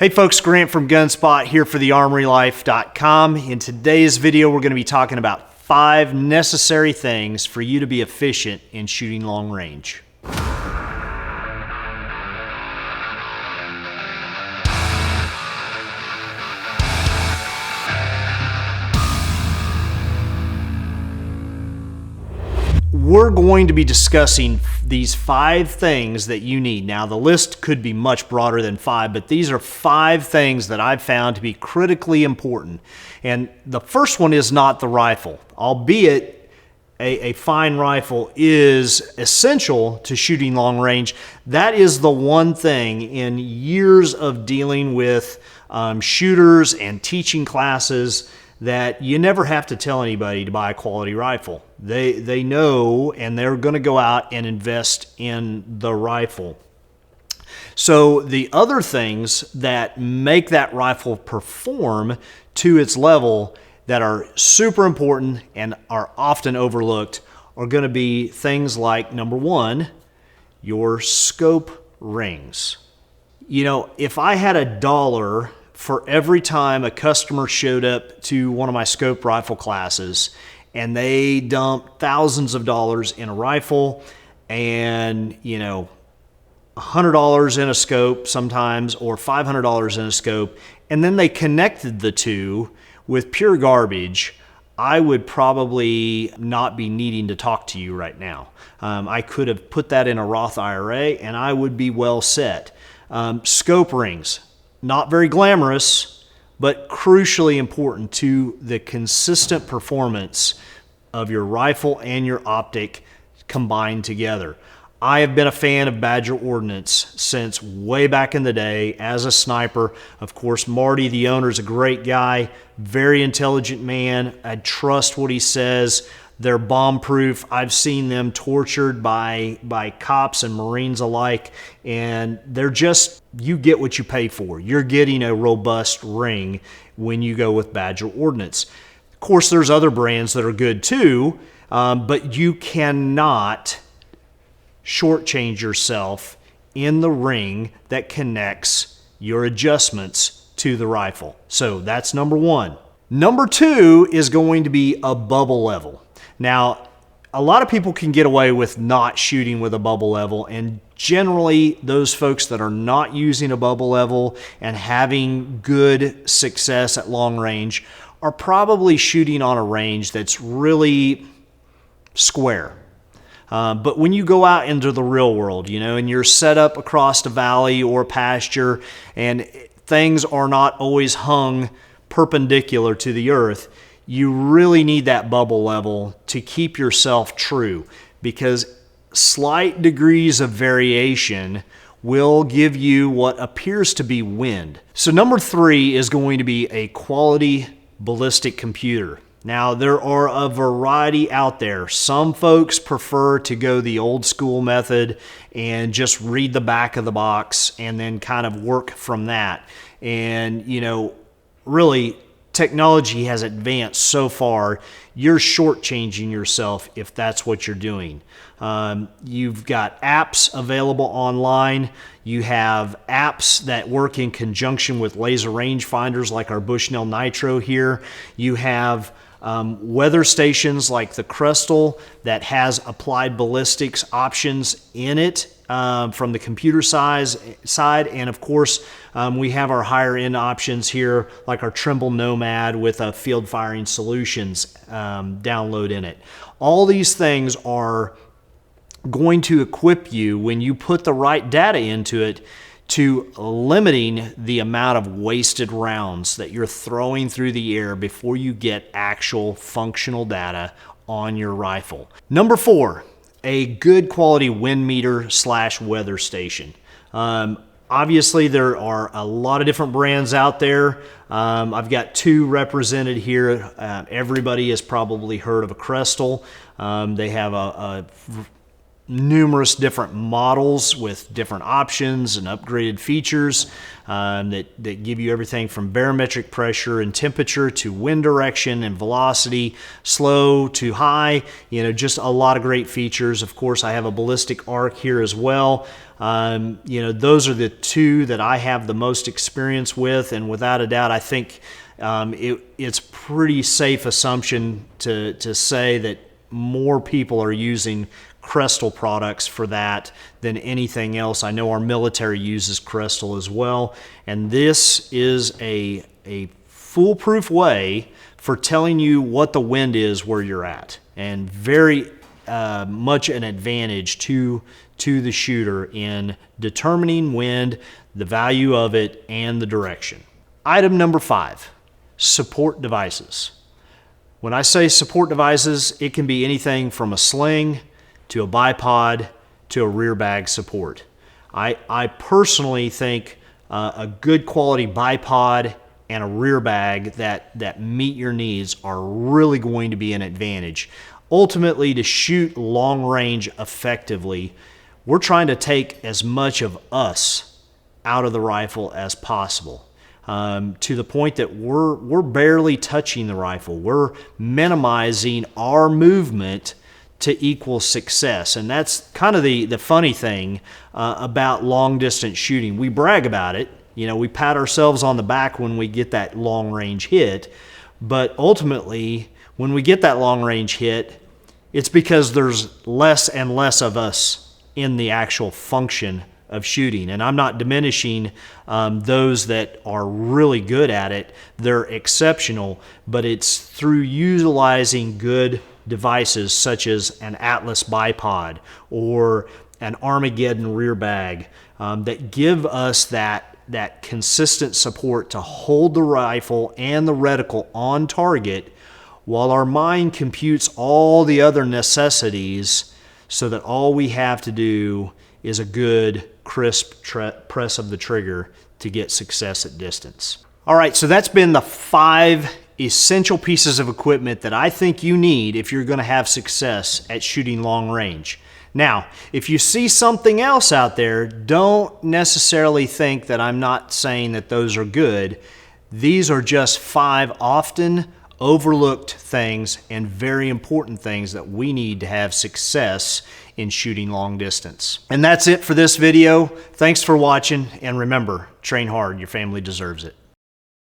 Hey folks, Grant from Gunspot here for thearmorylife.com. In today's video, we're going to be talking about 5 necessary things for you to be efficient in shooting long range. We're going to be discussing these 5 things that you need. Now, the list could be much broader than 5, but these are 5 things that I've found to be critically important. And the first one is not the rifle, albeit a fine rifle is essential to shooting long range. That is the one thing in years of dealing with shooters and teaching classes that you never have to tell anybody to buy a quality rifle. They know, and they're going to go out and invest in the rifle. So the other things that make that rifle perform to its level that are super important and are often overlooked are going to be things like, number 1, your scope rings. You know, if I had $1 for every time a customer showed up to one of my scope rifle classes and they dumped thousands of dollars in a rifle and, you know, $100 in a scope sometimes, or $500 in a scope, and then they connected the two with pure garbage, I would probably not be needing to talk to you right now. I could have put that in a Roth IRA and I would be well set. Scope rings. Not very glamorous, but crucially important to the consistent performance of your rifle and your optic combined together. I have been a fan of Badger Ordnance since way back in the day as a sniper. Of course, Marty, the owner, is a great guy, very intelligent man. I trust what he says. They're bomb-proof. I've seen them tortured by cops and Marines alike, and they're just, you get what you pay for. You're getting a robust ring when you go with Badger Ordnance. Of course, there's other brands that are good too, but you cannot shortchange yourself in the ring that connects your adjustments to the rifle. So that's number 1. Number 2 is going to be a bubble level. Now, a lot of people can get away with not shooting with a bubble level, and generally those folks that are not using a bubble level and having good success at long range are probably shooting on a range that's really square. But when you go out into the real world, you know, and you're set up across a valley or pasture and things are not always hung perpendicular to the earth, you really need that bubble level to keep yourself true, because slight degrees of variation will give you what appears to be wind. So number 3 is going to be a quality ballistic computer. Now, there are a variety out there. Some folks prefer to go the old school method and just read the back of the box and then kind of work from that. And, you know, really, technology has advanced so far, you're shortchanging yourself if that's what you're doing. You've got apps available online. You have apps that work in conjunction with laser rangefinders like our Bushnell Nitro here. You have weather stations like the Crystal that has applied ballistics options in it from the computer side. And of course, we have our higher end options here like our Trimble Nomad with a field firing solutions download in it. All these things are going to equip you, when you put the right data into it, to limiting the amount of wasted rounds that you're throwing through the air before you get actual functional data on your rifle. Number 4, a good quality wind meter / weather station. Obviously, there are a lot of different brands out there. I've got 2 represented here. Everybody has probably heard of a Crystal. They have a numerous different models with different options and upgraded features that give you everything from barometric pressure and temperature to wind direction and velocity, slow to high, just a lot of great features. Of course, I have a ballistic arc here as well. Those are the two that I have the most experience with, and without a doubt, I think it's pretty safe assumption to say that more people are using Crystal products for that than anything else. I know our military uses Crystal as well, and this is a foolproof way for telling you what the wind is where you're at, and very much an advantage to the shooter in determining wind, the value of it, and the direction. Item number 5, support devices. When I say support devices, it can be anything from a sling to a bipod to a rear bag support. I personally think a good quality bipod and a rear bag that meet your needs are really going to be an advantage. Ultimately, to shoot long range effectively, we're trying to take as much of us out of the rifle as possible. To the point that we're barely touching the rifle. We're minimizing our movement to equal success. And that's kind of the funny thing about long distance shooting. We brag about it. We pat ourselves on the back when we get that long range hit. But ultimately, when we get that long range hit, it's because there's less and less of us in the actual function of shooting. And I'm not diminishing those that are really good at it. They're exceptional, but it's through utilizing good devices such as an Atlas bipod or an Armageddon rear bag that give us that consistent support to hold the rifle and the reticle on target while our mind computes all the other necessities, so that all we have to do is a good, crisp press of the trigger to get success at distance. All right, so that's been the 5 essential pieces of equipment that I think you need if you're going to have success at shooting long range. Now, if you see something else out there, don't necessarily think that I'm not saying that those are good. These are just 5 often overlooked things and very important things that we need to have success in shooting long distance. And that's it for this video. Thanks for watching, and remember, train hard, your family deserves it.